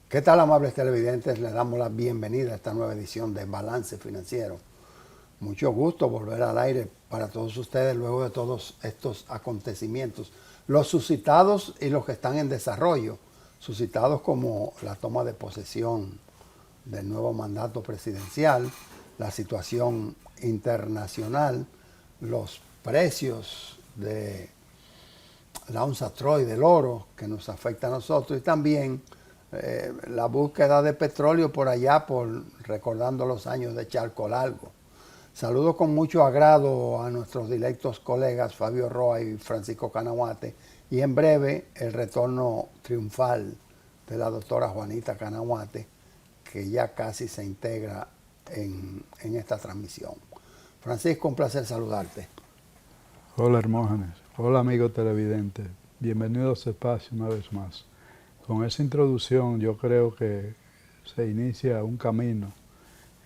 ¿Qué tal, amables televidentes? Les damos la bienvenida a esta nueva edición de Balance Financiero. Mucho gusto volver al aire para todos ustedes luego de todos estos acontecimientos, los suscitados y los que están en desarrollo, suscitados como la toma de posesión del nuevo mandato presidencial, la situación internacional, los precios de la onza Troy del oro que nos afecta a nosotros y también la búsqueda de petróleo por allá, recordando los años de Charco Largo. Saludo con mucho agrado a nuestros directos colegas Fabio Roa y Francisco Canahuate y en breve el retorno triunfal de la doctora Juanita Canahuate, que ya casi se integra en esta transmisión. Francisco, un placer saludarte. Hola Hermógenes, hola amigos televidentes, bienvenidos a este espacio una vez más. Con esa introducción yo creo que se inicia un camino.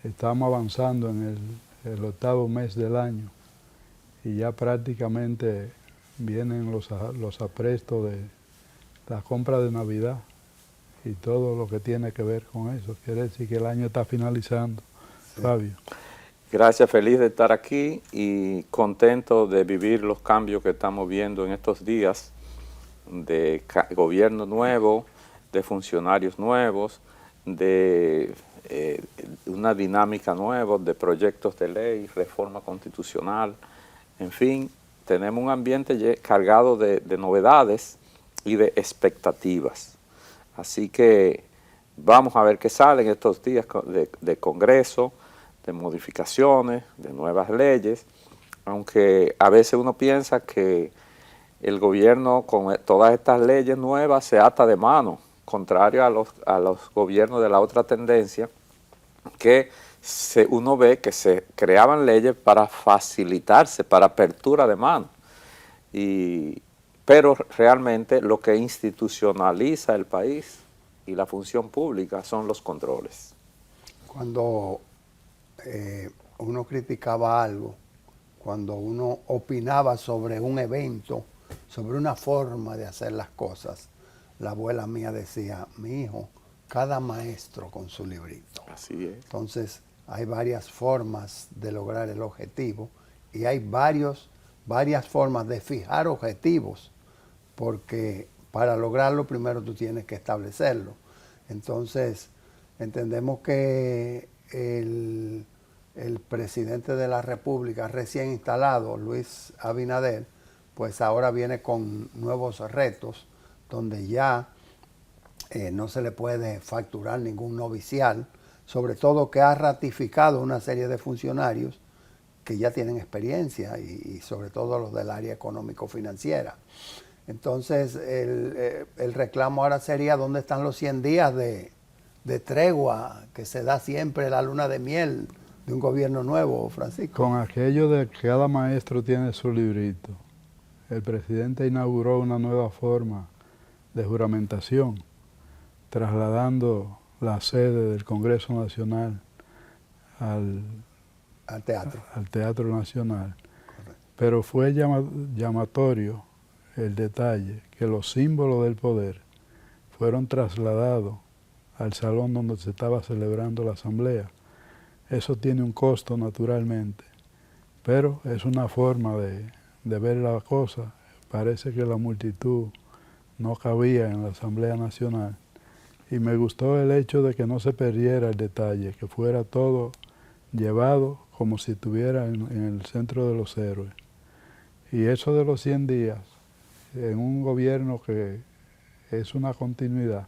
Estamos avanzando en el octavo mes del año y ya prácticamente vienen los aprestos de la compra de Navidad y todo lo que tiene que ver con eso. Quiere decir que el año está finalizando. Sí. Fabio. Gracias, feliz de estar aquí y contento de vivir los cambios que estamos viendo en estos días de gobierno nuevo, de funcionarios nuevos, de una dinámica nueva, de proyectos de ley, reforma constitucional, en fin, tenemos un ambiente cargado de novedades y de expectativas. Así que vamos a ver qué sale en estos días de Congreso, de modificaciones, de nuevas leyes, aunque a veces uno piensa que el gobierno con todas estas leyes nuevas se ata de mano, contrario a los gobiernos de la otra tendencia, que uno ve que se creaban leyes para facilitarse, para apertura de mano, pero realmente lo que institucionaliza el país y la función pública son los controles. Cuando uno criticaba algo, cuando uno opinaba sobre un evento, sobre una forma de hacer las cosas, la abuela mía decía, mi hijo, cada maestro con su librito. Así es. Entonces, hay varias formas de lograr el objetivo y hay varias formas de fijar objetivos, porque para lograrlo primero tú tienes que establecerlo. Entonces, entendemos que el presidente de la República recién instalado, Luis Abinader, pues ahora viene con nuevos retos donde ya no se le puede facturar ningún novicial, sobre todo que ha ratificado una serie de funcionarios que ya tienen experiencia y sobre todo los del área económico-financiera. Entonces el reclamo ahora sería dónde están los 100 días de tregua que se da siempre la luna de miel de un gobierno nuevo, Francisco. Con aquello de que cada maestro tiene su librito, el presidente inauguró una nueva forma de juramentación, trasladando la sede del Congreso Nacional al Teatro Nacional. Correcto. Pero fue llamatorio el detalle que los símbolos del poder fueron trasladados al salón donde se estaba celebrando la asamblea. Eso tiene un costo naturalmente, pero es una forma de ver la cosa. Parece que la multitud no cabía en la Asamblea Nacional y me gustó el hecho de que no se perdiera el detalle, que fuera todo llevado como si estuviera en el centro de los héroes. Y eso de los 100 días, en un gobierno que es una continuidad,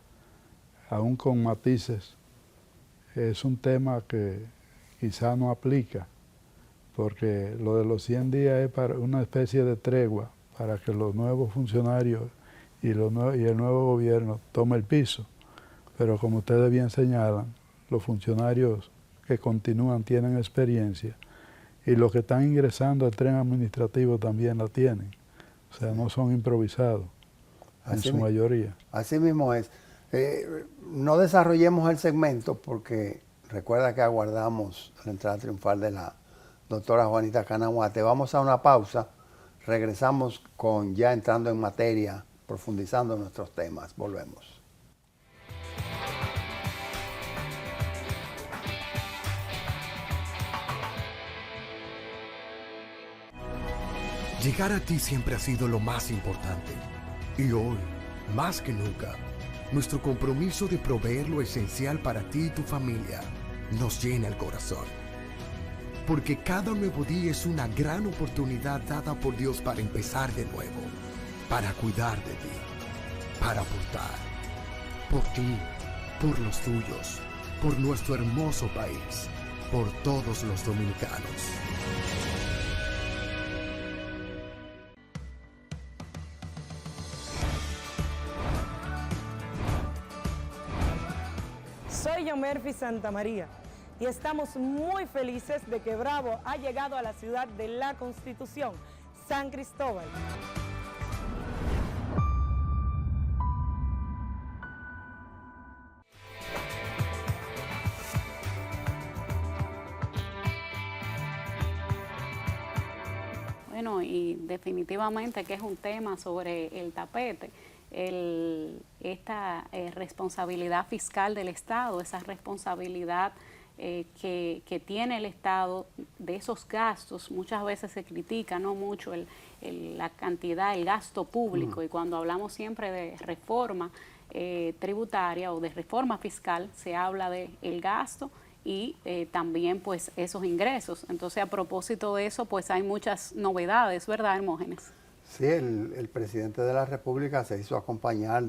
aún con matices, es un tema que quizá no aplica, porque lo de los 100 días es para una especie de tregua para que los nuevos funcionarios y el nuevo gobierno tome el piso. Pero como ustedes bien señalan, los funcionarios que continúan tienen experiencia y los que están ingresando al tren administrativo también la tienen. O sea, no son improvisados en su mayoría. Así mismo es. No desarrollemos el segmento porque recuerda que aguardamos la entrada triunfal de la doctora Juanita Canahuate. Vamos a una pausa, regresamos con ya entrando en materia, profundizando en nuestros temas. Volvemos. Llegar a ti siempre ha sido lo más importante. Y hoy, más que nunca, nuestro compromiso de proveer lo esencial para ti y tu familia nos llena el corazón. Porque cada nuevo día es una gran oportunidad dada por Dios para empezar de nuevo, para cuidar de ti, para aportar, por ti, por los tuyos, por nuestro hermoso país, por todos los dominicanos. Soy Yomerfi Santamaría y estamos muy felices de que Bravo ha llegado a la ciudad de la Constitución, San Cristóbal. Bueno, y definitivamente que es un tema sobre el tapete, esta responsabilidad fiscal del Estado, esa responsabilidad que tiene el Estado de esos gastos. Muchas veces se critica no mucho la cantidad, el gasto público, y cuando hablamos siempre de reforma tributaria o de reforma fiscal, se habla de el gasto y también pues esos ingresos. Entonces, a propósito de eso, pues hay muchas novedades, ¿verdad, Hermógenes? Sí, el presidente de la República se hizo acompañar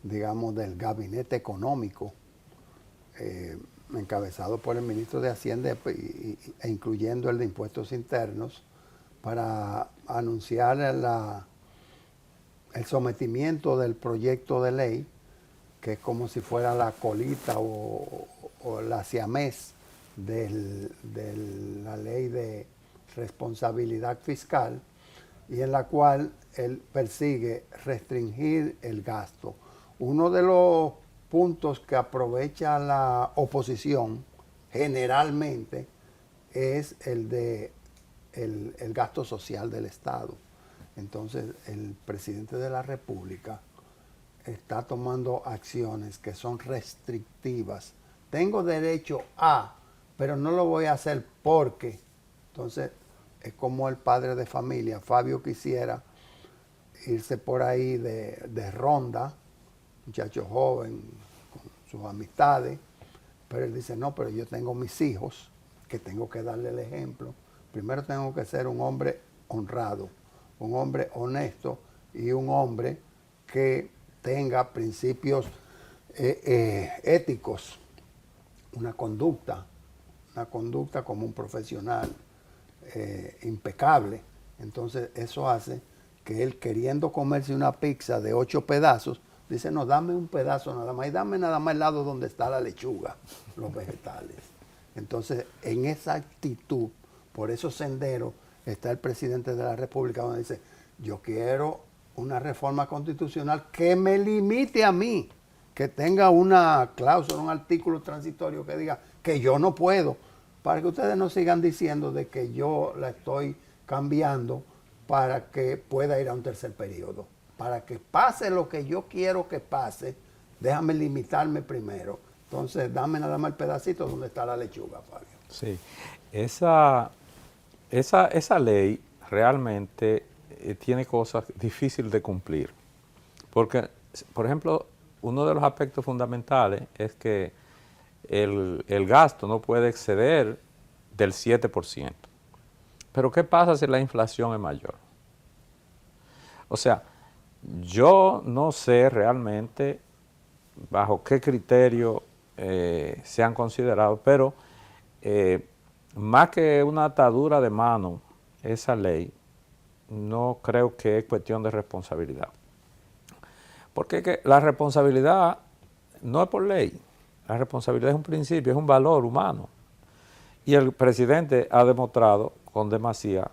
digamos, del gabinete económico, encabezado por el ministro de Hacienda e incluyendo el de Impuestos Internos, para anunciar el sometimiento del proyecto de ley, que es como si fuera la colita o la siamés de la ley de responsabilidad fiscal, y en la cual él persigue restringir el gasto. Uno de los puntos que aprovecha la oposición generalmente es el de el gasto social del Estado. Entonces, el presidente de la República está tomando acciones que son restrictivas. Tengo derecho a, pero no lo voy a hacer porque. Entonces, es como el padre de familia. Fabio quisiera irse por ahí de ronda, muchacho joven, con sus amistades, pero él dice, no, pero yo tengo mis hijos, que tengo que darle el ejemplo. Primero tengo que ser un hombre honrado, un hombre honesto y un hombre que tenga principios éticos, una conducta como un profesional impecable. Entonces eso hace que él, queriendo comerse una pizza de 8 pedazos, dice, no, dame un pedazo nada más y dame nada más el lado donde está la lechuga, los vegetales. Entonces, en esa actitud, por esos senderos, está el presidente de la República, donde dice, yo quiero una reforma constitucional que me limite a mí, que tenga una cláusula, un artículo transitorio que diga que yo no puedo, para que ustedes no sigan diciendo de que yo la estoy cambiando para que pueda ir a un tercer periodo. Para que pase lo que yo quiero que pase, déjame limitarme primero. Entonces, dame nada más el pedacito donde está la lechuga, Fabio. Sí, esa ley realmente tiene cosas difíciles de cumplir. Porque, por ejemplo, uno de los aspectos fundamentales es que el gasto no puede exceder del 7%. Pero ¿qué pasa si la inflación es mayor? O sea, yo no sé realmente bajo qué criterio se han considerado, pero más que una atadura de mano, esa ley, no creo que es cuestión de responsabilidad. Porque la responsabilidad no es por ley, la responsabilidad es un principio, es un valor humano. Y el presidente ha demostrado con demasía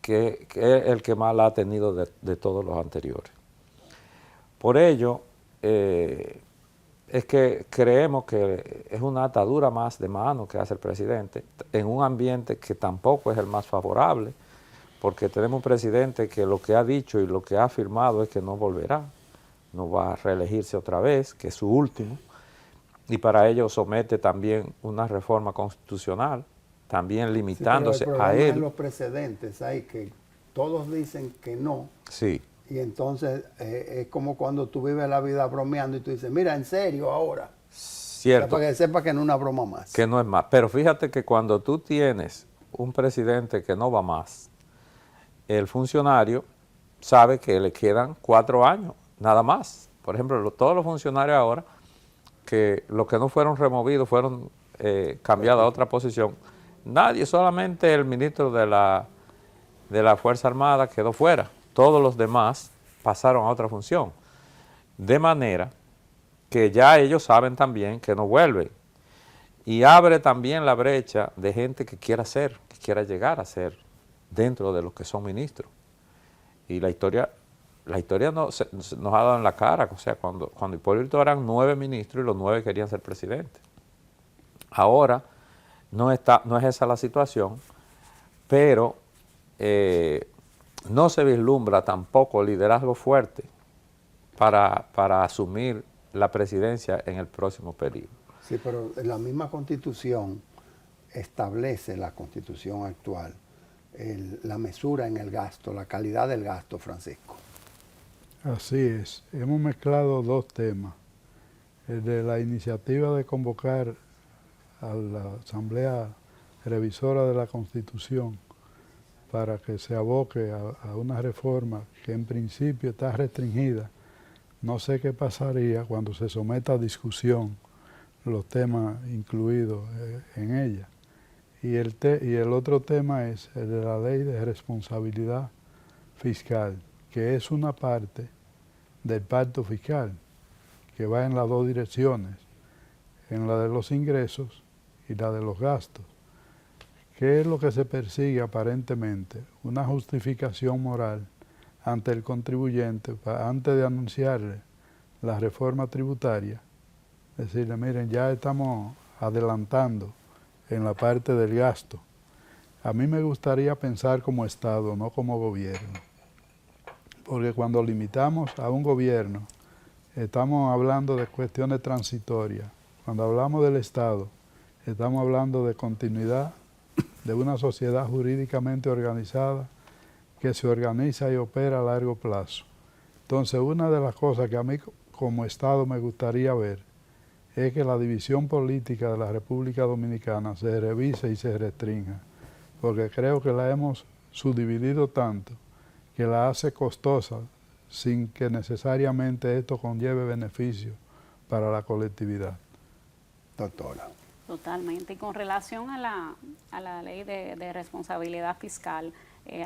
que es el que más la ha tenido de todos los anteriores. Por ello, es que creemos que es una atadura más de mano que hace el presidente en un ambiente que tampoco es el más favorable, porque tenemos un presidente que lo que ha dicho y lo que ha afirmado es que no volverá, no va a reelegirse otra vez, que es su último, y para ello somete también una reforma constitucional, también limitándose sí, pero el a problema él. es los precedentes, hay que todos dicen que no. Sí. Y entonces es como cuando tú vives la vida bromeando y tú dices, mira, en serio ahora. Cierto. Para que sepa que no es una broma más. Que no es más. Pero fíjate que cuando tú tienes un presidente que no va más, el funcionario sabe que le quedan 4 años, nada más. Por ejemplo, todos los funcionarios ahora, que los que no fueron removidos fueron cambiados a otra posición. Nadie, solamente el ministro de la Fuerza Armada quedó fuera. Todos los demás pasaron a otra función. De manera que ya ellos saben también que no vuelven. Y abre también la brecha de gente que quiera ser, que quiera llegar a ser dentro de los que son ministros. Y la historia nos ha dado en la cara. O sea, cuando Hipólito eran 9 ministros y los 9 querían ser presidentes. Ahora no es esa la situación, pero no se vislumbra tampoco liderazgo fuerte para asumir la presidencia en el próximo periodo. Sí, pero la misma Constitución establece, la Constitución actual, la mesura en el gasto, la calidad del gasto, Francisco. Así es. Hemos mezclado 2 temas. El de la iniciativa de convocar a la Asamblea Revisora de la Constitución para que se aboque a una reforma que en principio está restringida. No sé qué pasaría cuando se someta a discusión los temas incluidos en ella. Y el otro tema es el de la ley de responsabilidad fiscal, que es una parte del pacto fiscal, que va en las 2 direcciones, en la de los ingresos y la de los gastos. ¿Qué es lo que se persigue aparentemente? Una justificación moral ante el contribuyente antes de anunciarle la reforma tributaria, decirle, miren, ya estamos adelantando en la parte del gasto. A mí me gustaría pensar como Estado, no como gobierno, porque cuando limitamos a un gobierno, estamos hablando de cuestiones transitorias. Cuando hablamos del Estado, estamos hablando de continuidad de una sociedad jurídicamente organizada que se organiza y opera a largo plazo. Entonces, una de las cosas que a mí como Estado me gustaría ver es que la división política de la República Dominicana se revise y se restrinja, porque creo que la hemos subdividido tanto que la hace costosa sin que necesariamente esto conlleve beneficio para la colectividad. Doctora. Totalmente. Y con relación a la ley de responsabilidad fiscal,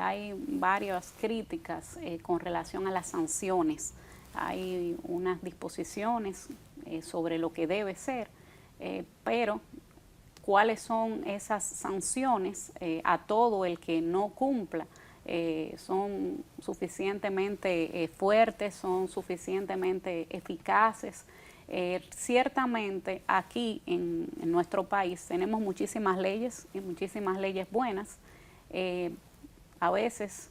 hay varias críticas con relación a las sanciones. Hay unas disposiciones sobre lo que debe ser, pero ¿cuáles son esas sanciones a todo el que no cumpla? ¿Son suficientemente fuertes? ¿Son suficientemente eficaces? Ciertamente aquí en nuestro país tenemos muchísimas leyes y muchísimas leyes buenas. A veces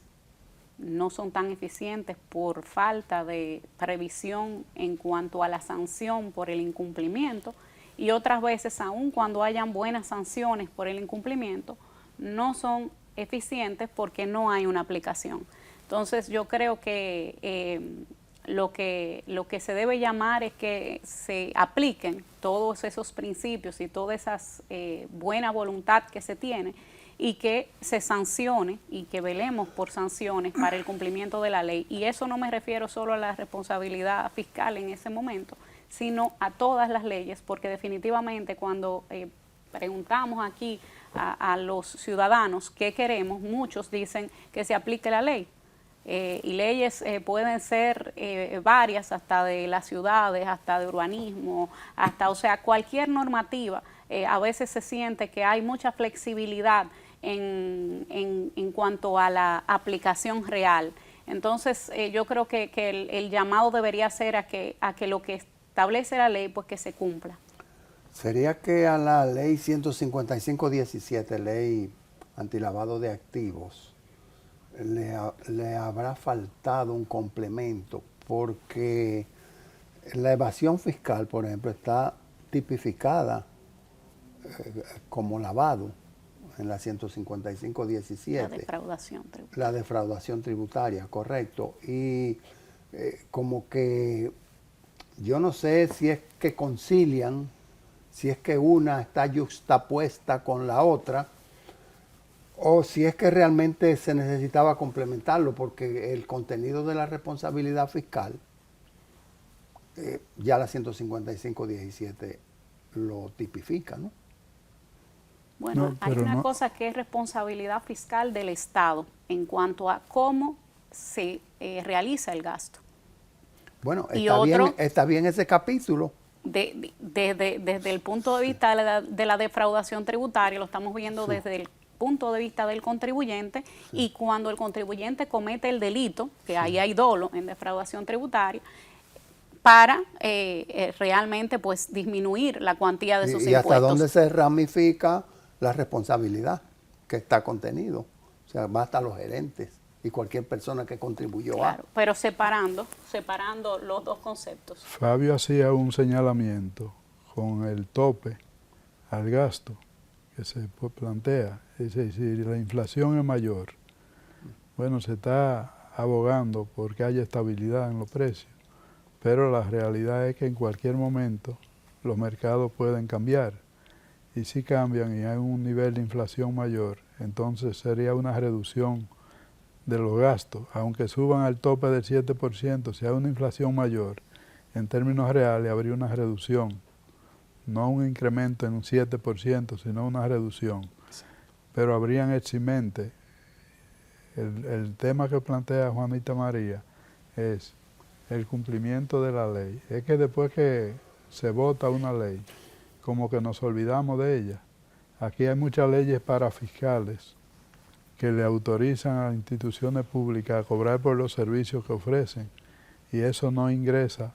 no son tan eficientes por falta de previsión en cuanto a la sanción por el incumplimiento, y otras veces, aun cuando hayan buenas sanciones por el incumplimiento, no son eficientes porque no hay una aplicación. Entonces yo creo que lo que se debe llamar es que se apliquen todos esos principios y toda esa buena voluntad que se tiene, y que se sancione y que velemos por sanciones para el cumplimiento de la ley. Y eso no me refiero solo a la responsabilidad fiscal en ese momento, sino a todas las leyes, porque definitivamente cuando preguntamos aquí a los ciudadanos qué queremos, muchos dicen que se aplique la ley. Y leyes pueden ser varias, hasta de las ciudades, hasta de urbanismo, o sea, cualquier normativa. A veces se siente que hay mucha flexibilidad en cuanto a la aplicación real. Entonces, yo creo que el llamado debería ser a que lo que establece la ley, pues que se cumpla. ¿Sería que a la ley 155-17, ley antilavado de activos, le habrá faltado un complemento? Porque la evasión fiscal, por ejemplo, está tipificada como lavado. en la 155.17. La defraudación tributaria. La defraudación tributaria, correcto. Y como que yo no sé si es que concilian, si es que una está yuxtapuesta con la otra, o si es que realmente se necesitaba complementarlo, porque el contenido de la responsabilidad fiscal, ya la 155.17 lo tipifica, ¿no? Bueno, No, hay pero una no. cosa que es responsabilidad fiscal del Estado en cuanto a cómo se realiza el gasto. Bueno, Y otro- está bien ese capítulo. Desde el punto de vista de la defraudación tributaria, lo estamos viendo desde el punto de vista del contribuyente, y cuando el contribuyente comete el delito, que ahí hay dolo en defraudación tributaria, para realmente pues disminuir la cuantía de esos Y impuestos. hasta dónde se ramifica la responsabilidad que está contenido. O sea, va hasta los gerentes y cualquier persona que contribuyó Claro, pero separando los dos conceptos. Fabio hacía un señalamiento con el tope al gasto que se plantea. Es decir, si la inflación es mayor, bueno, se está abogando porque haya estabilidad en los precios, pero la realidad es que en cualquier momento los mercados pueden cambiar, y si cambian y hay un nivel de inflación mayor, entonces sería una reducción de los gastos, aunque suban al tope del 7%, si hay una inflación mayor, en términos reales habría una reducción, no un incremento en un 7%, sino una reducción. Pero habrían eximente. El tema que plantea Juanita María es el cumplimiento de la ley. Es que después que se vota una ley, como que nos olvidamos de ella. Aquí hay muchas leyes parafiscales que le autorizan a las instituciones públicas a cobrar por los servicios que ofrecen, y eso no ingresa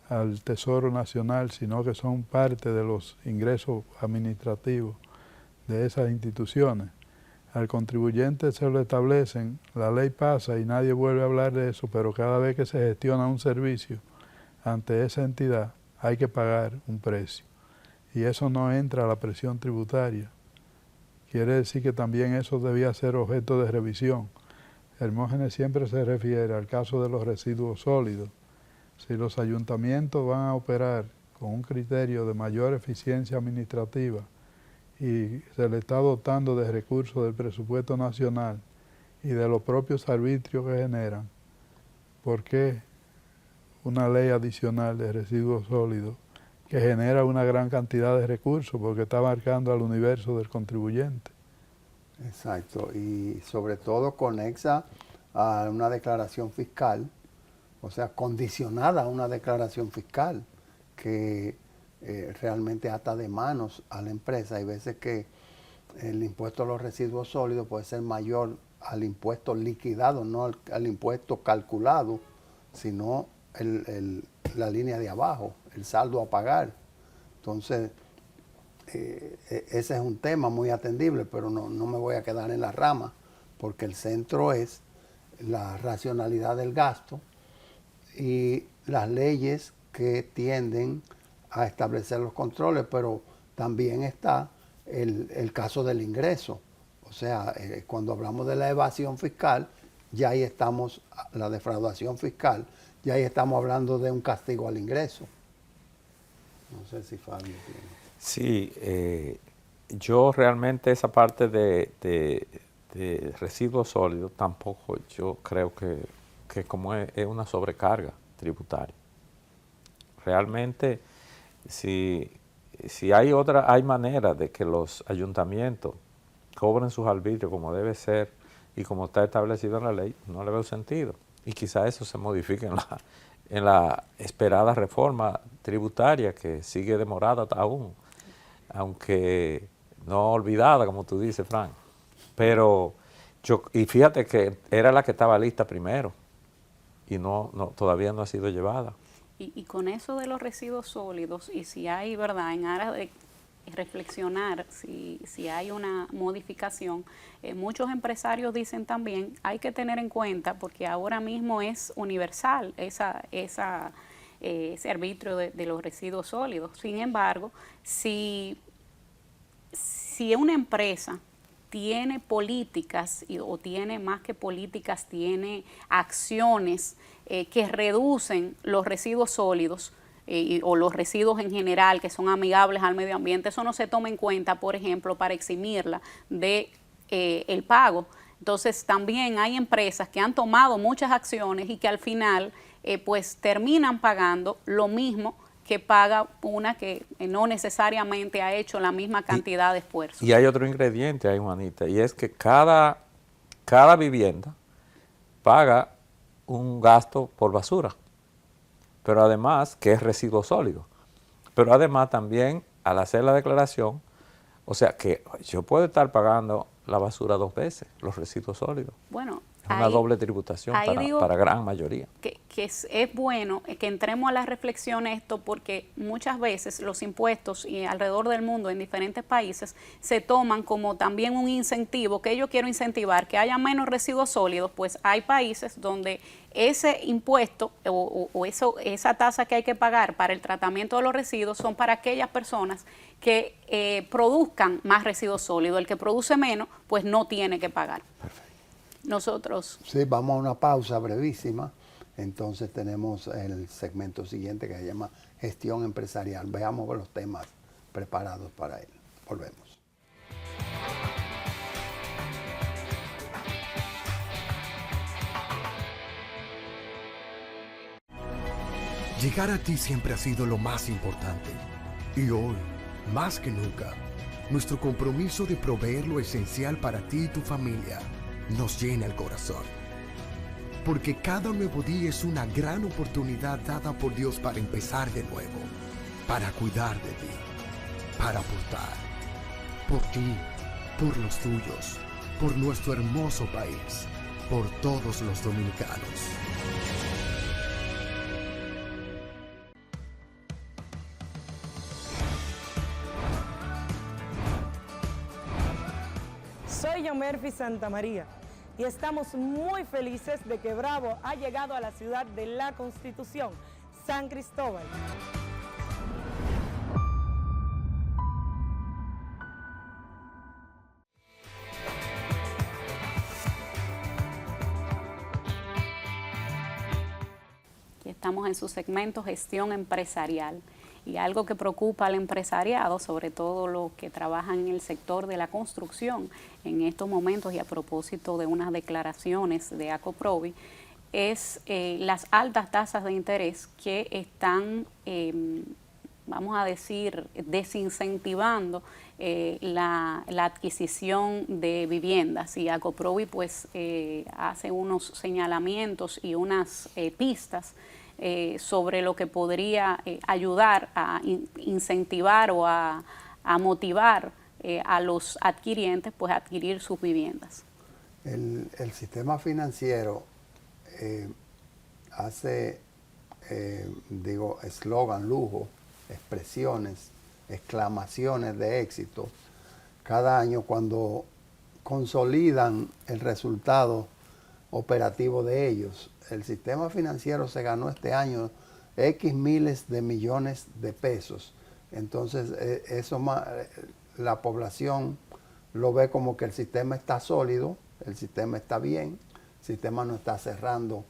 al Tesoro Nacional, sino que son parte de los ingresos administrativos de esas instituciones. Al contribuyente se lo establecen, la ley pasa y nadie vuelve a hablar de eso, pero cada vez que se gestiona un servicio ante esa entidad hay que pagar un precio, y eso no entra a la presión tributaria. Quiere decir que también eso debía ser objeto de revisión. Hermógenes siempre se refiere al caso de los residuos sólidos. Si los ayuntamientos van a operar con un criterio de mayor eficiencia administrativa y se le está dotando de recursos del presupuesto nacional y de los propios arbitrios que generan, ¿por qué una ley adicional de residuos sólidos que genera una gran cantidad de recursos porque está marcando al universo del contribuyente? Exacto, y sobre todo conexa a una declaración fiscal, o sea, condicionada a una declaración fiscal que realmente ata de manos a la empresa. Hay veces que el impuesto a los residuos sólidos puede ser mayor al impuesto liquidado, no al impuesto calculado, sino la línea de abajo, el saldo a pagar. Entonces, ese es un tema muy atendible, pero no me voy a quedar en la rama, porque el centro es la racionalidad del gasto y las leyes que tienden a establecer los controles, pero también está el caso del ingreso. O sea, cuando hablamos de la evasión fiscal, ya ahí estamos, la defraudación fiscal, ya ahí estamos hablando de un castigo al ingreso. No sé si Fabio tiene. Sí, yo realmente esa parte de residuos sólidos tampoco yo creo que como es una sobrecarga tributaria. Realmente, si hay manera de que los ayuntamientos cobren sus arbitrios como debe ser y como está establecido en la ley, no le veo sentido. Y quizá eso se modifique en la esperada reforma tributaria que sigue demorada aún, aunque no olvidada, como tú dices, Frank. Pero y fíjate que era la que estaba lista primero y todavía no ha sido llevada. Y con eso de los residuos sólidos, y si hay, ¿verdad?, en aras de reflexionar si hay una modificación, muchos empresarios dicen también, hay que tener en cuenta, porque ahora mismo es universal ese arbitrio de los residuos sólidos. Sin embargo, si una empresa tiene políticas, o tiene más que políticas, tiene acciones que reducen los residuos sólidos o los residuos en general que son amigables al medio ambiente, eso no se toma en cuenta, por ejemplo, para eximirla de el pago. Entonces también hay empresas que han tomado muchas acciones y que al final pues terminan pagando lo mismo que paga una que no necesariamente ha hecho la misma cantidad de esfuerzo. Y hay otro ingrediente ahí, Juanita, y es que cada vivienda paga un gasto por basura, pero además, que es residuo sólido, pero además también al hacer la declaración, o sea que yo puedo estar pagando la basura 2 veces, los residuos sólidos. Bueno, es una doble tributación para gran mayoría. Que es bueno que entremos a la reflexión esto, porque muchas veces los impuestos y alrededor del mundo en diferentes países se toman como también un incentivo, que yo quiero incentivar que haya menos residuos sólidos. Pues hay países donde ese impuesto o esa tasa que hay que pagar para el tratamiento de los residuos son para aquellas personas que produzcan más residuos sólidos. El que produce menos, pues no tiene que pagar. Perfecto. Nosotros. Sí, vamos a una pausa brevísima. Entonces tenemos el segmento siguiente que se llama Gestión Empresarial. Veamos los temas preparados para él. Volvemos. Llegar a ti siempre ha sido lo más importante. Y hoy, más que nunca, nuestro compromiso de proveer lo esencial para ti y tu familia nos llena el corazón. Porque cada nuevo día es una gran oportunidad dada por Dios para empezar de nuevo, para cuidar de ti, para aportar. Por ti, por los tuyos, por nuestro hermoso país, por todos los dominicanos. Soy Yomerfi Santamaría y estamos muy felices de que Bravo ha llegado a la ciudad de la Constitución, San Cristóbal. Aquí estamos en su segmento Gestión Empresarial. Y algo que preocupa al empresariado, sobre todo los que trabajan en el sector de la construcción en estos momentos, y a propósito de unas declaraciones de ACOPROVI, es las altas tasas de interés que están, vamos a decir, desincentivando la adquisición de viviendas. Y ACOPROVI pues hace unos señalamientos y unas pistas sobre lo que podría ayudar a incentivar o a motivar a los adquirientes pues a adquirir sus viviendas. El sistema financiero hace, eslogan, lujo, expresiones, exclamaciones de éxito cada año cuando consolidan el resultado operativo de ellos. El sistema financiero se ganó este año X miles de millones de pesos. Entonces, la población lo ve como que el sistema está sólido, el sistema está bien, el sistema no está cerrando,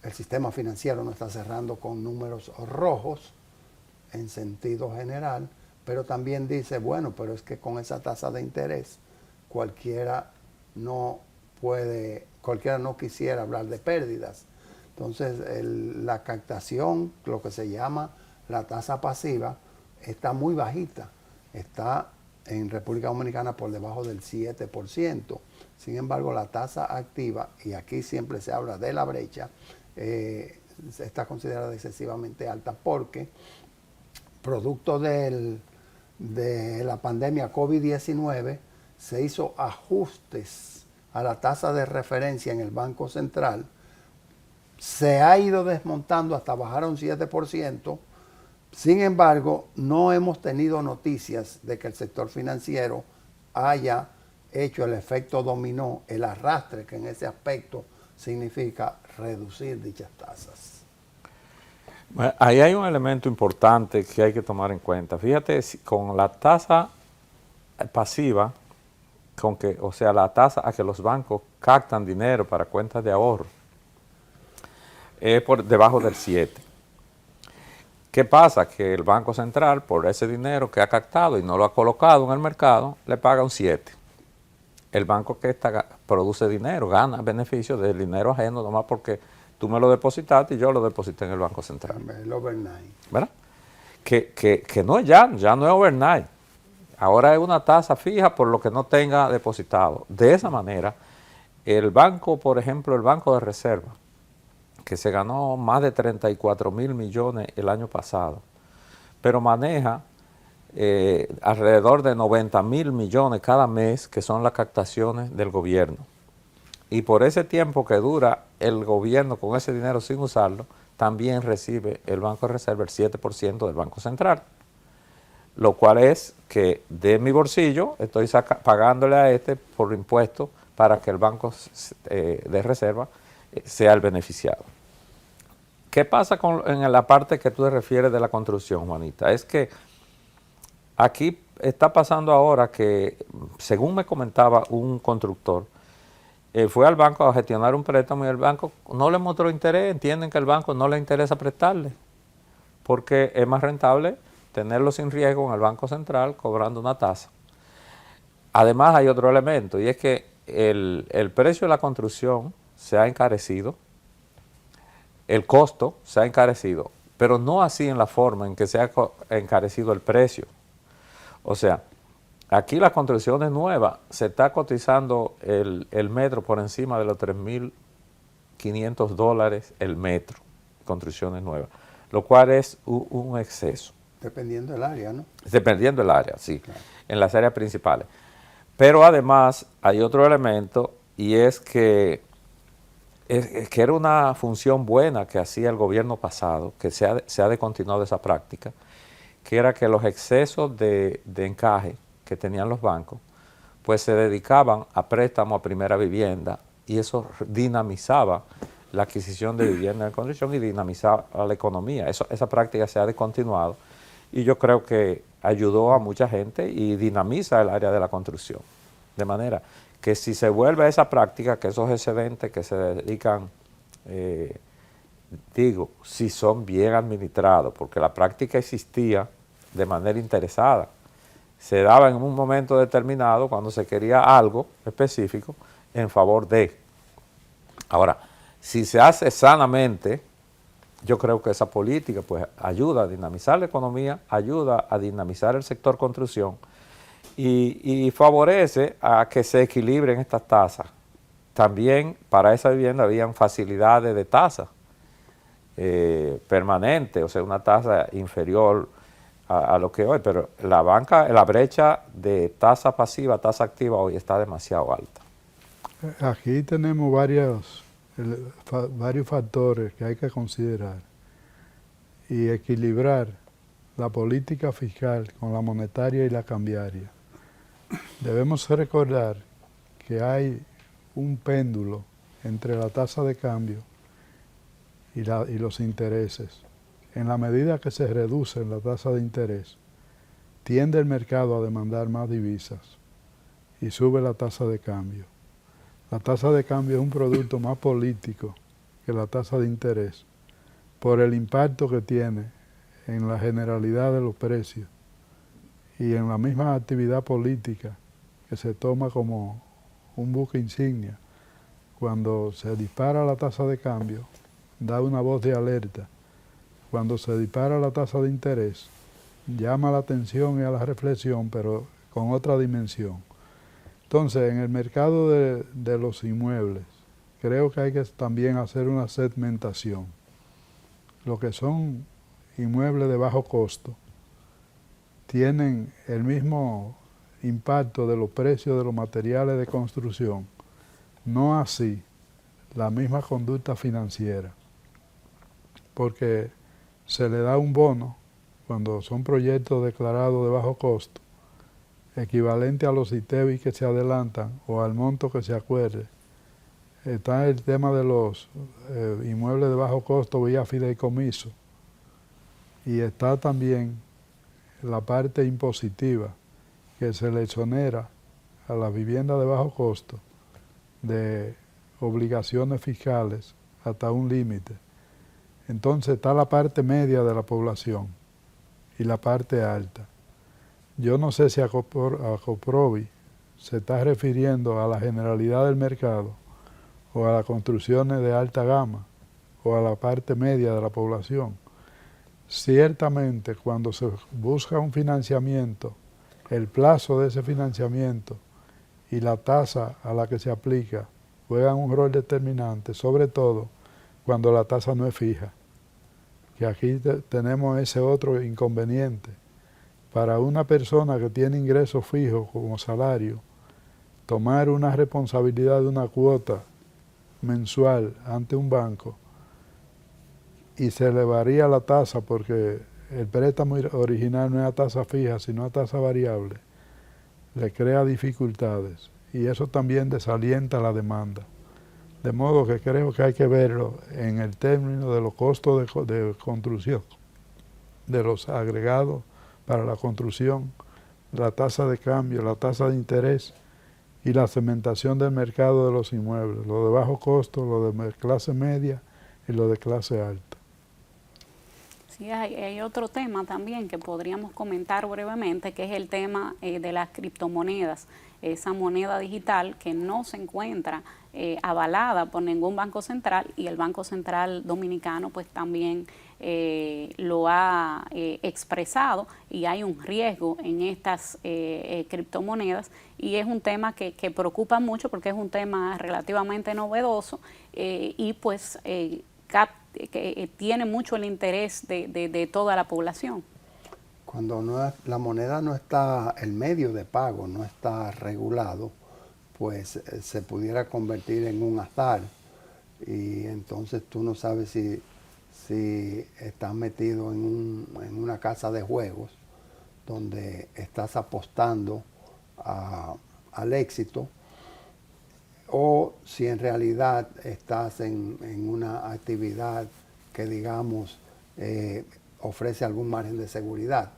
el sistema financiero no está cerrando con números rojos en sentido general, pero también dice, bueno, pero es que con esa tasa de interés cualquiera no quisiera hablar de pérdidas. Entonces, la captación, lo que se llama la tasa pasiva, está muy bajita. Está en República Dominicana por debajo del 7%. Sin embargo, la tasa activa, y aquí siempre se habla de la brecha, está considerada excesivamente alta porque, producto de la pandemia COVID-19, se hizo ajustes a la tasa de referencia en el Banco Central, se ha ido desmontando hasta bajar a un 7%. Sin embargo, no hemos tenido noticias de que el sector financiero haya hecho el efecto dominó, el arrastre que en ese aspecto significa reducir dichas tasas. Bueno, ahí hay un elemento importante que hay que tomar en cuenta. Fíjate, con la tasa pasiva, con que, o sea, la tasa a que los bancos captan dinero para cuentas de ahorro es por debajo del 7. ¿Qué pasa? Que el Banco Central, por ese dinero que ha captado y no lo ha colocado en el mercado, le paga un 7. El banco que produce dinero gana beneficios del dinero ajeno, nomás porque tú me lo depositaste y yo lo deposité en el Banco Central. El overnight. ¿Verdad? Que no es ya no es overnight. Ahora es una tasa fija por lo que no tenga depositado. De esa manera, el banco, por ejemplo, el Banco de Reserva, que se ganó más de 34 mil millones el año pasado, pero maneja alrededor de 90 mil millones cada mes, que son las captaciones del gobierno. Y por ese tiempo que dura el gobierno con ese dinero sin usarlo, también recibe el Banco de Reserva el 7% del Banco Central. Lo cual es que de mi bolsillo estoy pagándole a por impuestos para que el Banco de Reserva sea el beneficiado. ¿Qué pasa en la parte que tú te refieres de la construcción, Juanita? Es que aquí está pasando ahora que, según me comentaba un constructor, fue al banco a gestionar un préstamo y el banco no le mostró interés, entienden que el banco no le interesa prestarle, porque es más rentable tenerlo sin riesgo en el Banco Central cobrando una tasa. Además hay otro elemento, y es que el precio de la construcción se ha encarecido, el costo se ha encarecido, pero no así en la forma en que se ha encarecido el precio. O sea, aquí las construcciones nuevas se está cotizando el metro por encima de los $3,500 el metro, construcciones nuevas, lo cual es un exceso. Dependiendo del área, ¿no? Dependiendo del área, sí, claro, en las áreas principales. Pero además hay otro elemento, y es que era una función buena que hacía el gobierno pasado, que se ha descontinuado esa práctica, que era que los excesos de encaje que tenían los bancos, pues se dedicaban a préstamos a primera vivienda, y eso dinamizaba la adquisición de vivienda en construcción y dinamizaba la economía. Esa práctica se ha descontinuado y yo creo que ayudó a mucha gente y dinamiza el área de la construcción. De manera que si se vuelve a esa práctica, que esos excedentes que se dedican, si son bien administrados, porque la práctica existía de manera interesada, se daba en un momento determinado cuando se quería algo específico en favor de. Ahora, si se hace sanamente, yo creo que esa política pues ayuda a dinamizar la economía, ayuda a dinamizar el sector construcción y favorece a que se equilibren estas tasas. También para esa vivienda habían facilidades de tasa permanente, o sea, una tasa inferior a lo que hoy, pero la brecha de tasa pasiva, tasa activa hoy está demasiado alta. Aquí tenemos varios factores que hay que considerar y equilibrar la política fiscal con la monetaria y la cambiaria. Debemos recordar que hay un péndulo entre la tasa de cambio y los intereses. En la medida que se reduce la tasa de interés, tiende el mercado a demandar más divisas y sube la tasa de cambio. La tasa de cambio es un producto más político que la tasa de interés por el impacto que tiene en la generalidad de los precios y en la misma actividad política que se toma como un buque insignia. Cuando se dispara la tasa de cambio, da una voz de alerta. Cuando se dispara la tasa de interés, llama la atención y a la reflexión, pero con otra dimensión. Entonces, en el mercado de los inmuebles, creo que hay que también hacer una segmentación. Lo que son inmuebles de bajo costo tienen el mismo impacto de los precios de los materiales de construcción, no así la misma conducta financiera, porque se le da un bono cuando son proyectos declarados de bajo costo, equivalente a los ITEVI que se adelantan o al monto que se acuerde. Está el tema de los inmuebles de bajo costo vía fideicomiso y está también la parte impositiva que se le exonera a la vivienda de bajo costo de obligaciones fiscales hasta un límite. Entonces está la parte media de la población y la parte alta. Yo no sé si a Coprovi se está refiriendo a la generalidad del mercado o a las construcciones de alta gama o a la parte media de la población. Ciertamente, cuando se busca un financiamiento, el plazo de ese financiamiento y la tasa a la que se aplica juegan un rol determinante, sobre todo cuando la tasa no es fija. Que aquí tenemos ese otro inconveniente. Para una persona que tiene ingresos fijos como salario, tomar una responsabilidad de una cuota mensual ante un banco y se elevaría la tasa porque el préstamo original no es a tasa fija, sino a tasa variable, le crea dificultades y eso también desalienta la demanda. De modo que creo que hay que verlo en el término de los costos de construcción, de los agregados para la construcción, la tasa de cambio, la tasa de interés y la cementación del mercado de los inmuebles, lo de bajo costo, lo de clase media y lo de clase alta. Sí, hay otro tema también que podríamos comentar brevemente, que es el tema de las criptomonedas, esa moneda digital que no se encuentra avalada por ningún banco central y el Banco Central Dominicano pues también lo ha expresado y hay un riesgo en estas criptomonedas y es un tema que preocupa mucho porque es un tema relativamente novedoso y pues que tiene mucho el interés de toda la población. Cuando la moneda no está, el medio de pago no está regulado, pues se pudiera convertir en un azar y entonces tú no sabes si estás metido en una casa de juegos donde estás apostando al éxito o si en realidad estás en una actividad que digamos ofrece algún margen de seguridad.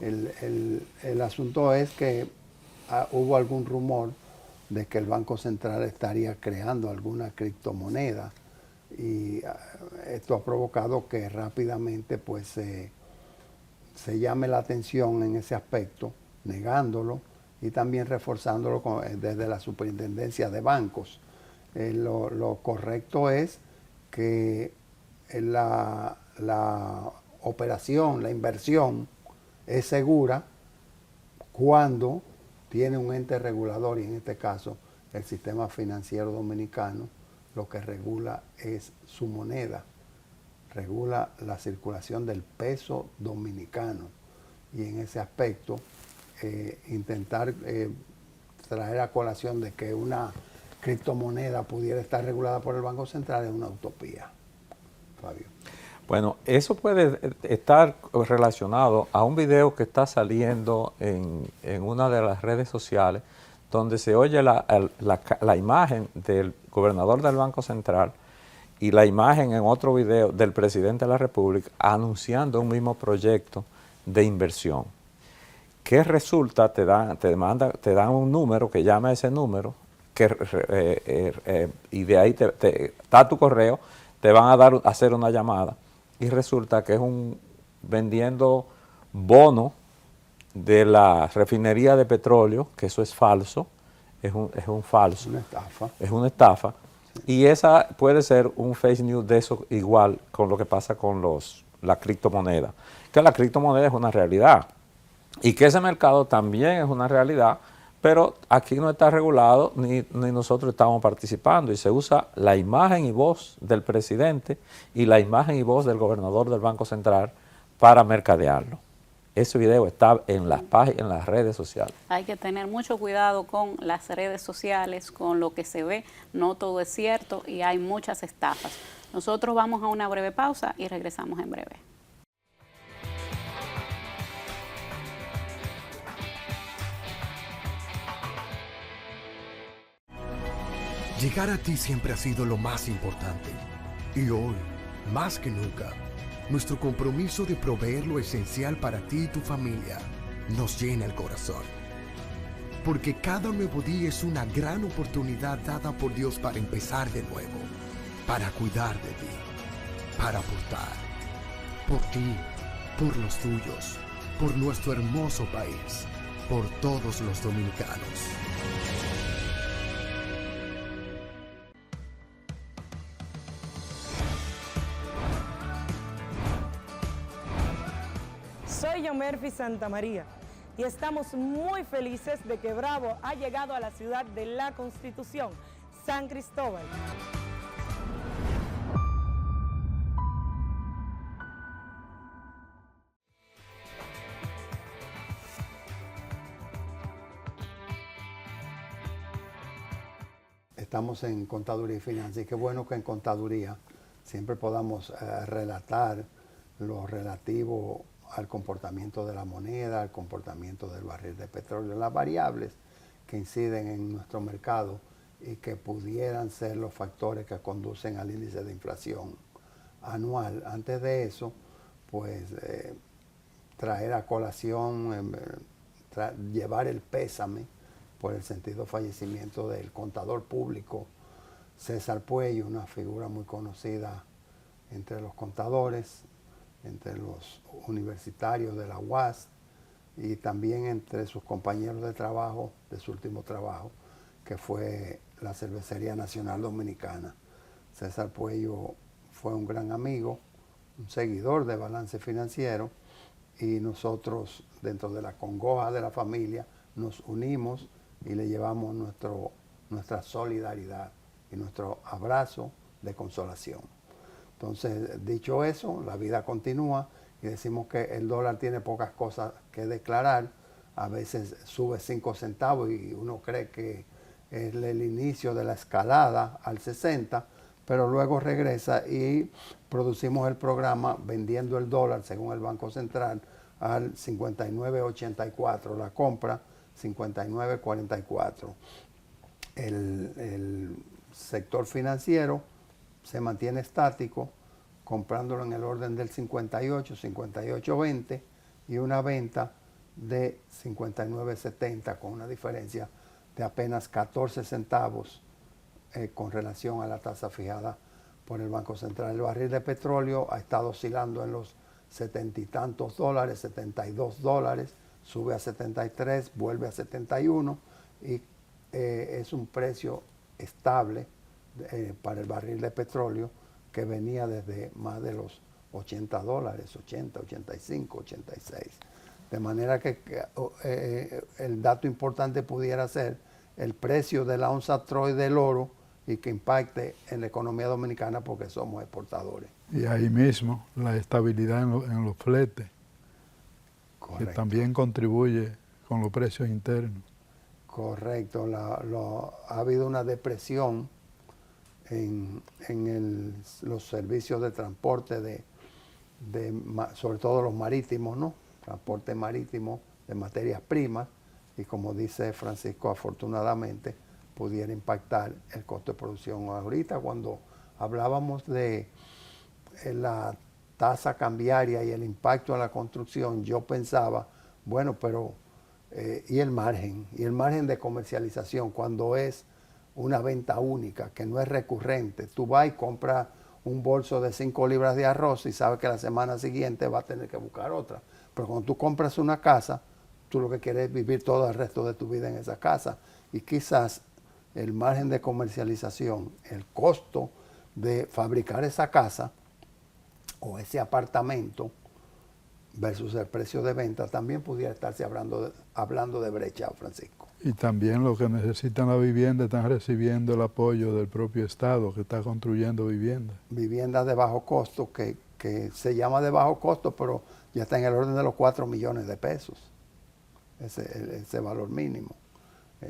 El asunto es que hubo algún rumor de que el Banco Central estaría creando alguna criptomoneda y esto ha provocado que rápidamente pues se llame la atención en ese aspecto, negándolo y también reforzándolo desde la superintendencia de bancos. Lo correcto es que la operación, la inversión es segura cuando tiene un ente regulador y en este caso el sistema financiero dominicano lo que regula es su moneda, regula la circulación del peso dominicano y en ese aspecto intentar traer a colación de que una criptomoneda pudiera estar regulada por el Banco Central es una utopía. Fabio. Bueno, eso puede estar relacionado a un video que está saliendo en una de las redes sociales donde se oye la imagen del gobernador del Banco Central y la imagen en otro video del presidente de la República anunciando un mismo proyecto de inversión. ¿Qué resulta? Te dan un número, que llama ese número, y de ahí está tu correo, te van a hacer una llamada y resulta que es vendiendo bono de la refinería de petróleo, que eso es falso, es un falso. Una estafa. Es una estafa. Sí. Y esa puede ser un fake news de eso igual con lo que pasa con la criptomoneda. Que la criptomoneda es una realidad. Y que ese mercado también es una realidad, pero aquí no está regulado ni nosotros estamos participando y se usa la imagen y voz del presidente y la imagen y voz del gobernador del Banco Central para mercadearlo. Ese video está en las páginas, en las redes sociales. Hay que tener mucho cuidado con las redes sociales, con lo que se ve, no todo es cierto y hay muchas estafas. Nosotros vamos a una breve pausa y regresamos en breve. Llegar a ti siempre ha sido lo más importante. Y hoy, más que nunca, nuestro compromiso de proveer lo esencial para ti y tu familia nos llena el corazón. porque cada nuevo día es una gran oportunidad dada por Dios para empezar de nuevo, para cuidar de ti, para aportar, por ti, por los tuyos, por nuestro hermoso país, por todos los dominicanos. Soy Yomerfi Santamaría y estamos muy felices de que Bravo ha llegado a la ciudad de la Constitución, San Cristóbal. Estamos en Contaduría y Finanzas y qué bueno que en Contaduría siempre podamos relatar lo relativo al comportamiento de la moneda, al comportamiento del barril de petróleo, las variables que inciden en nuestro mercado y que pudieran ser los factores que conducen al índice de inflación anual. Antes de eso, pues traer a colación, llevar el pésame por el sentido fallecimiento del contador público César Puello, una figura muy conocida entre los contadores, entre los universitarios de la UAS y también entre sus compañeros de trabajo, de su último trabajo, que fue la Cervecería Nacional Dominicana. César Puello fue un gran amigo, un seguidor de Balance Financiero, y nosotros, dentro de la congoja de la familia, nos unimos y le llevamos nuestra solidaridad y nuestro abrazo de consolación. Entonces, dicho eso, la vida continúa y decimos que el dólar tiene pocas cosas que declarar. A veces sube 5 centavos y uno cree que es el inicio de la escalada al 60, pero luego regresa y producimos el programa vendiendo el dólar, según el Banco Central, al 59.84, la compra 59.44. El sector financiero se mantiene estático, comprándolo en el orden del 58, 58.20 y una venta de 59.70 con una diferencia de apenas 14 centavos con relación a la tasa fijada por el Banco Central. El barril de petróleo ha estado oscilando en los 70 y tantos dólares, 72 dólares, sube a 73, vuelve a 71 y es un precio estable para el barril de petróleo que venía desde más de los 80 dólares, 80, 85, 86. De manera que el dato importante pudiera ser el precio de la onza Troy del oro y que impacte en la economía dominicana porque somos exportadores. Y ahí mismo la estabilidad en los fletes, Correcto. que también contribuye con los precios internos. Correcto, ha habido una depresión en los servicios de transporte, sobre todo los marítimos, ¿no? Transporte marítimo de materias primas, y como dice Francisco, afortunadamente pudiera impactar el costo de producción. Ahorita cuando hablábamos de la tasa cambiaria y el impacto en la construcción, yo pensaba, bueno, pero y el margen de comercialización cuando es una venta única, que no es recurrente. Tú vas y compras un bolso de 5 libras de arroz y sabes que la semana siguiente vas a tener que buscar otra. Pero cuando tú compras una casa, tú lo que quieres es vivir todo el resto de tu vida en esa casa. Y quizás el margen de comercialización, el costo de fabricar esa casa o ese apartamento versus el precio de venta, también pudiera estarse hablando de brecha, Francisco. Y también los que necesitan la vivienda están recibiendo el apoyo del propio Estado que está construyendo viviendas. Viviendas de bajo costo, que se llama de bajo costo, pero ya está en el orden de los 4 millones de pesos, ese valor mínimo.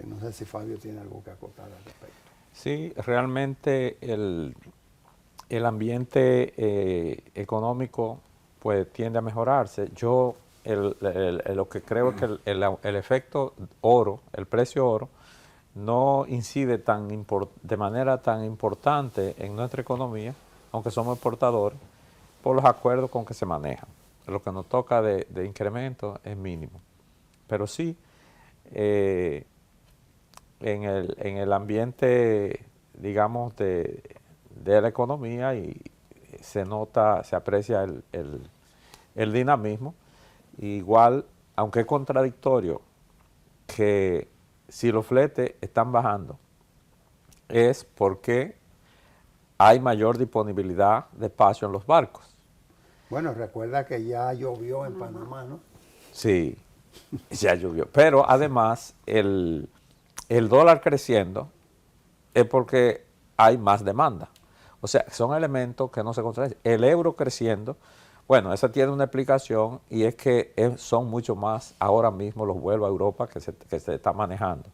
No sé si Fabio tiene algo que acotar al respecto. Sí, realmente el ambiente económico pues tiende a mejorarse. Yo lo que creo es que el efecto oro, el precio oro, no incide de manera tan importante en nuestra economía, aunque somos exportadores, por los acuerdos con que se manejan. Lo que nos toca de incremento es mínimo. Pero sí, en el ambiente, digamos, de la economía, y se nota, se aprecia el dinamismo. Igual, aunque es contradictorio que si los fletes están bajando, es porque hay mayor disponibilidad de espacio en los barcos. Bueno, recuerda que ya llovió en Panamá, ¿no? Sí, ya llovió. Pero además, el dólar creciendo es porque hay más demanda. O sea, son elementos que no se contradicen. El euro creciendo, bueno, esa tiene una explicación, y es que son mucho más ahora mismo los vuelos a Europa que se está manejando.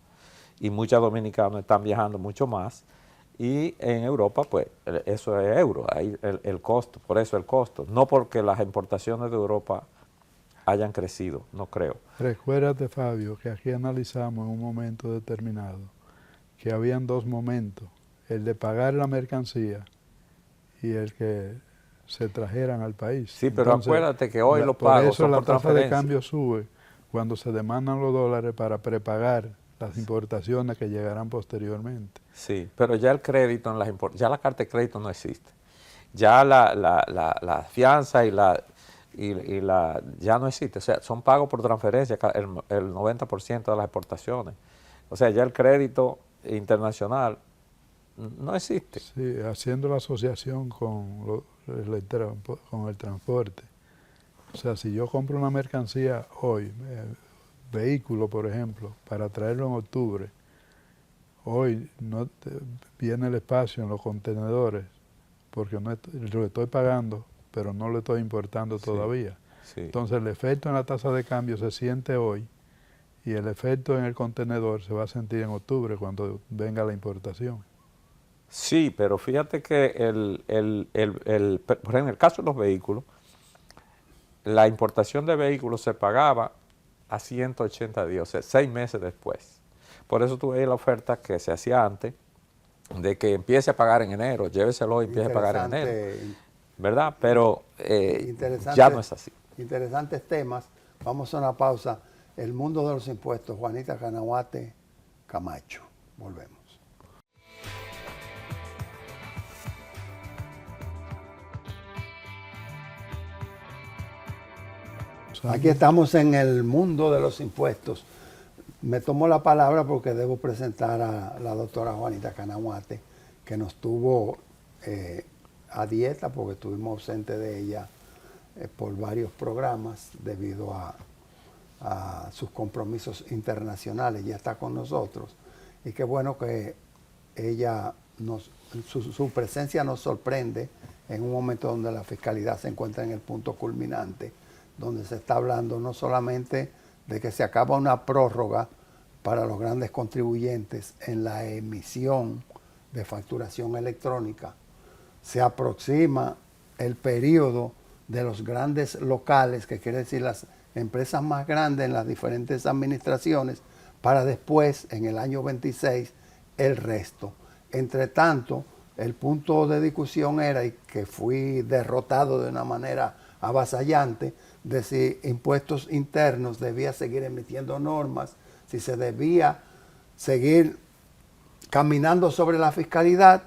Y muchos dominicanos están viajando mucho más. Y en Europa, pues, eso es euro, ahí el costo, por eso el costo. No porque las importaciones de Europa hayan crecido, no creo. Recuérdate, Fabio, que aquí analizamos en un momento determinado que habían dos momentos, el de pagar la mercancía y el que se trajeran al país. Sí, pero entonces, acuérdate que hoy los pagos por eso son la por tasa de transferencia. cambio sube cuando se demandan los dólares para prepagar las importaciones que llegarán posteriormente. Sí, pero ya el crédito en las ya la carta de crédito no existe. Ya la fianza y la ya no existe. O sea, son pagos por transferencia el 90% de las exportaciones. O sea, ya el crédito internacional no existe. Sí, haciendo la asociación con el transporte. O sea, si yo compro una mercancía hoy, vehículo, por ejemplo, para traerlo en octubre, hoy no viene el espacio en los contenedores porque lo estoy pagando, pero no lo estoy importando todavía. Sí. Entonces el efecto en la tasa de cambio se siente hoy y el efecto en el contenedor se va a sentir en octubre cuando venga la importación. Sí, pero fíjate que por ejemplo, en el caso de los vehículos, la importación de vehículos se pagaba a 180 días, o sea, 6 meses después. Por eso tuve la oferta que se hacía antes, de que empiece a pagar en enero, lléveselo y empiece a pagar en enero. ¿Verdad? Pero ya no es así. Interesantes temas. Vamos a una pausa. El mundo de los impuestos. Juanita Canahuate Camacho. Volvemos. Aquí estamos en el mundo de los impuestos. Me tomo la palabra porque debo presentar a la doctora Juanita Canahuate, que nos tuvo a dieta porque estuvimos ausentes de ella por varios programas debido a sus compromisos internacionales. Ya está con nosotros y qué bueno que ella su presencia nos sorprende en un momento donde la fiscalidad se encuentra en el punto culminante, donde se está hablando no solamente de que se acaba una prórroga para los grandes contribuyentes en la emisión de facturación electrónica, se aproxima el periodo de los grandes locales, que quiere decir las empresas más grandes en las diferentes administraciones, para después, en el año 26, el resto. Entre tanto, el punto de discusión era, y que fui derrotado de una manera avasallante, de si impuestos internos debía seguir emitiendo normas, si se debía seguir caminando sobre la fiscalidad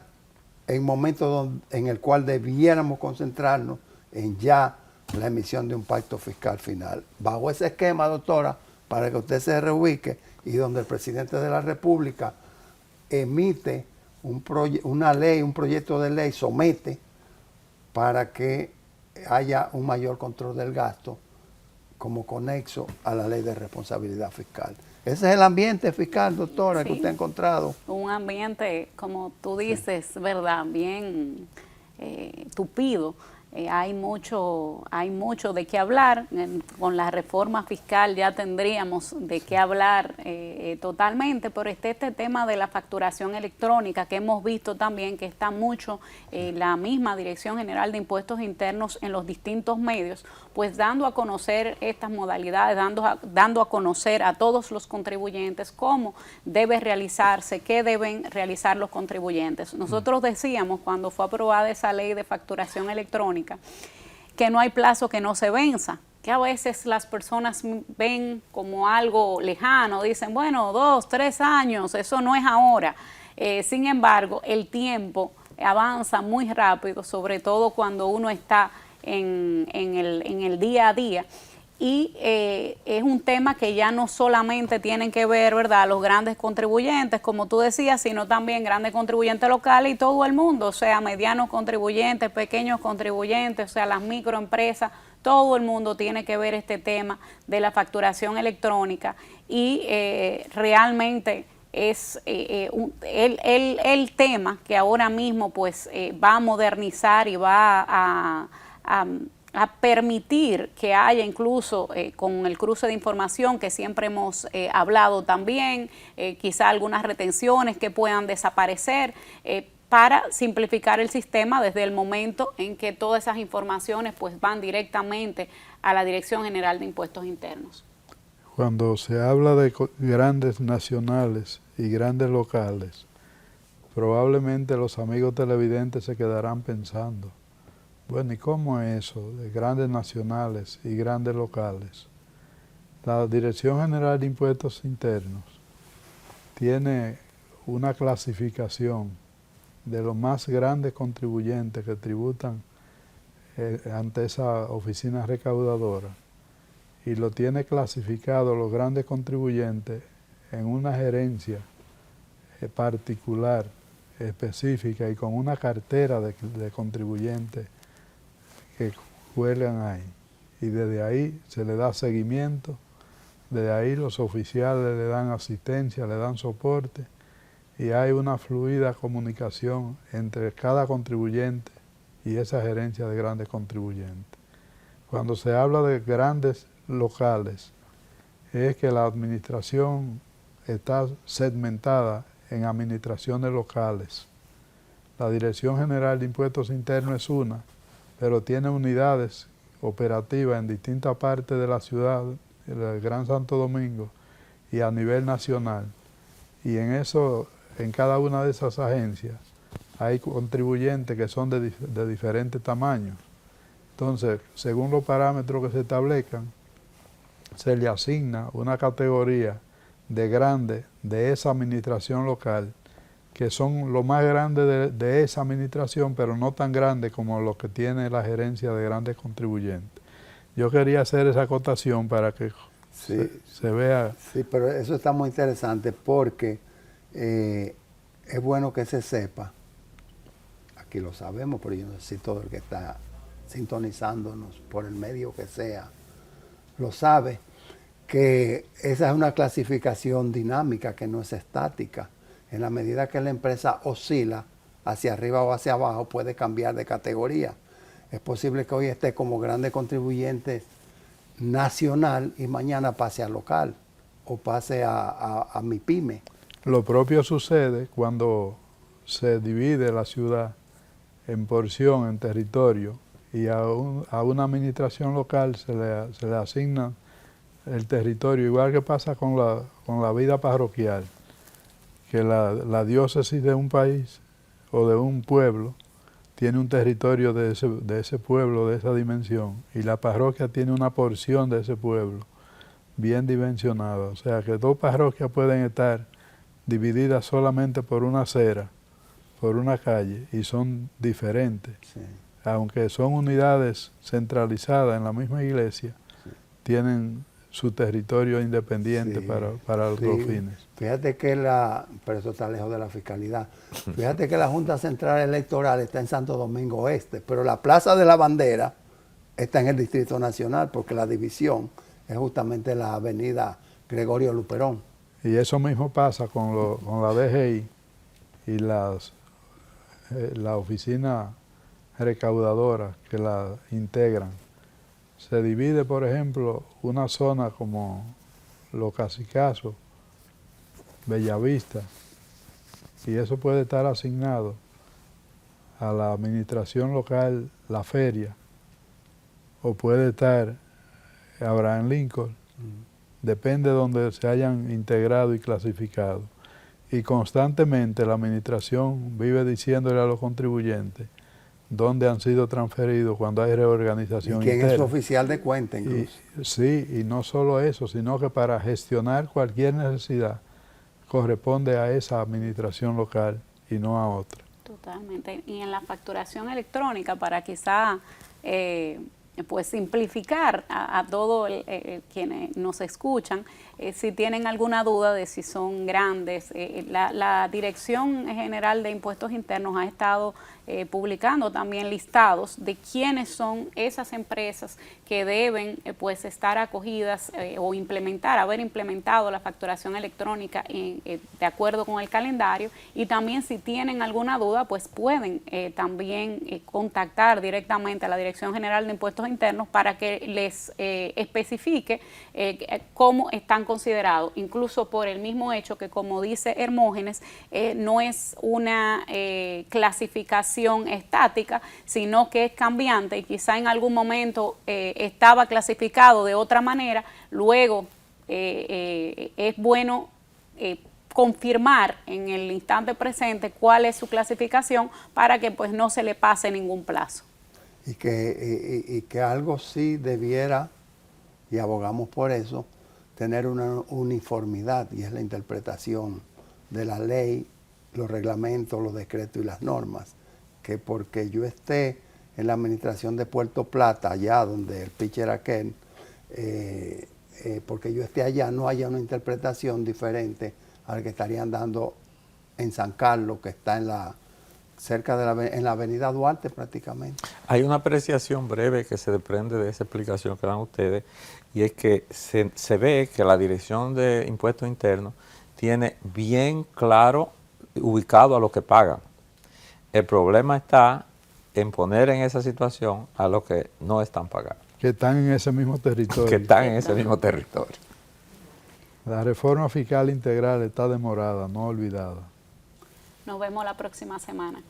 en momentos en el cual debiéramos concentrarnos en ya la emisión de un pacto fiscal final. Bajo ese esquema, doctora, para que usted se reubique, y donde el presidente de la República emite una ley, un proyecto de ley, somete para que haya un mayor control del gasto como conexo a la ley de responsabilidad fiscal. Ese es el ambiente fiscal, doctora, sí, que usted ha encontrado. Un ambiente, como tú dices, sí, ¿verdad? Bien tupido. Hay mucho de qué hablar. Con la reforma fiscal ya tendríamos de qué hablar totalmente, pero este tema de la facturación electrónica que hemos visto también que está mucho la misma Dirección General de Impuestos Internos en los distintos medios, pues dando a conocer estas modalidades, dando a conocer a todos los contribuyentes cómo debe realizarse, qué deben realizar los contribuyentes. Nosotros decíamos cuando fue aprobada esa ley de facturación electrónica que no hay plazo que no se venza, que a veces las personas ven como algo lejano, dicen, bueno, 2, 3 años, eso no es ahora. Sin embargo, el tiempo avanza muy rápido, sobre todo cuando uno está en el día a día. Y es un tema que ya no solamente tienen que ver, ¿verdad?, los grandes contribuyentes, como tú decías, sino también grandes contribuyentes locales y todo el mundo, o sea, medianos contribuyentes, pequeños contribuyentes, o sea, las microempresas, todo el mundo tiene que ver este tema de la facturación electrónica y realmente es el tema que ahora mismo pues va a modernizar y va a permitir que haya incluso con el cruce de información que siempre hemos hablado también, quizá algunas retenciones que puedan desaparecer para simplificar el sistema desde el momento en que todas esas informaciones pues van directamente a la Dirección General de Impuestos Internos. Cuando se habla de grandes nacionales y grandes locales, probablemente los amigos televidentes se quedarán pensando, bueno, ¿y cómo es eso de grandes nacionales y grandes locales? La Dirección General de Impuestos Internos tiene una clasificación de los más grandes contribuyentes que tributan ante esa oficina recaudadora y lo tiene clasificado los grandes contribuyentes en una gerencia particular, específica y con una cartera de contribuyentes que cuelgan ahí. Y desde ahí se le da seguimiento, desde ahí los oficiales le dan asistencia, le dan soporte y hay una fluida comunicación entre cada contribuyente y esa gerencia de grandes contribuyentes. Cuando se habla de grandes locales, es que la administración está segmentada en administraciones locales. La Dirección General de Impuestos Internos es una, pero tiene unidades operativas en distintas partes de la ciudad, el Gran Santo Domingo y a nivel nacional. Y en cada una de esas agencias hay contribuyentes que son de diferentes tamaños. Entonces, según los parámetros que se establezcan, se le asigna una categoría de grande de esa administración local, que son los más grandes de esa administración, pero no tan grandes como los que tiene la gerencia de grandes contribuyentes. Yo quería hacer esa acotación para que se vea. Sí, pero eso está muy interesante porque es bueno que se sepa, aquí lo sabemos, pero yo no sé si todo el que está sintonizándonos por el medio que sea, lo sabe, que esa es una clasificación dinámica que no es estática. En la medida que la empresa oscila hacia arriba o hacia abajo, puede cambiar de categoría. Es posible que hoy esté como grande contribuyente nacional y mañana pase a local o pase a mi pyme. Lo propio sucede cuando se divide la ciudad en porción, en territorio, y a una administración local se le asigna el territorio, igual que pasa con la vida parroquial, que la diócesis de un país o de un pueblo tiene un territorio de ese pueblo, de esa dimensión, y la parroquia tiene una porción de ese pueblo bien dimensionada. O sea que dos parroquias pueden estar divididas solamente por una acera, por una calle, y son diferentes. Sí. Aunque son unidades centralizadas en la misma iglesia, sí, tienen su territorio independiente, sí, para los fines. Fíjate que pero eso está lejos de la fiscalidad. Fíjate que la Junta Central Electoral está en Santo Domingo Oeste, pero la Plaza de la Bandera está en el Distrito Nacional, porque la división es justamente la avenida Gregorio Luperón. Y eso mismo pasa con la DGI y la oficina recaudadora que la integran. Se divide, por ejemplo, una zona como Los Cacicazos, Bellavista, y eso puede estar asignado a la administración local, la feria, o puede estar Abraham Lincoln, depende de donde se hayan integrado y clasificado. Y constantemente la administración vive diciéndole a los contribuyentes, dónde han sido transferidos cuando hay reorganización ¿Y quién interna. es su oficial de cuenta incluso? Sí, y no solo eso, sino que para gestionar cualquier necesidad corresponde a esa administración local y no a otra. Totalmente. Y en la facturación electrónica, para quizá pues simplificar a todos quienes nos escuchan, si tienen alguna duda de si son grandes, la Dirección General de Impuestos Internos ha estado publicando también listados de quiénes son esas empresas que deben pues estar acogidas o haber implementado la facturación electrónica de acuerdo con el calendario, y también si tienen alguna duda pues pueden también contactar directamente a la Dirección General de Impuestos Internos para que les especifique cómo están considerados, incluso por el mismo hecho que, como dice Hermógenes, no es una clasificación estática, sino que es cambiante, y quizá en algún momento estaba clasificado de otra manera. Luego es bueno confirmar en el instante presente cuál es su clasificación para que pues no se le pase ningún plazo. Y que algo sí debiera, y abogamos por eso, tener una uniformidad, y es la interpretación de la ley, los reglamentos, los decretos y las normas. Que porque yo esté en la administración de Puerto Plata, allá donde el pitcher aquel, porque yo esté allá, no haya una interpretación diferente a la que estarían dando en San Carlos, que está en la avenida Duarte prácticamente. Hay una apreciación breve que se desprende de esa explicación que dan ustedes, y es que se ve que la Dirección de Impuestos Internos tiene bien claro, ubicado a lo que pagan. El problema está en poner en esa situación a los que no están pagando. Que están en ese mismo territorio. Que están en ese mismo territorio. La reforma fiscal integral está demorada, no olvidada. Nos vemos la próxima semana.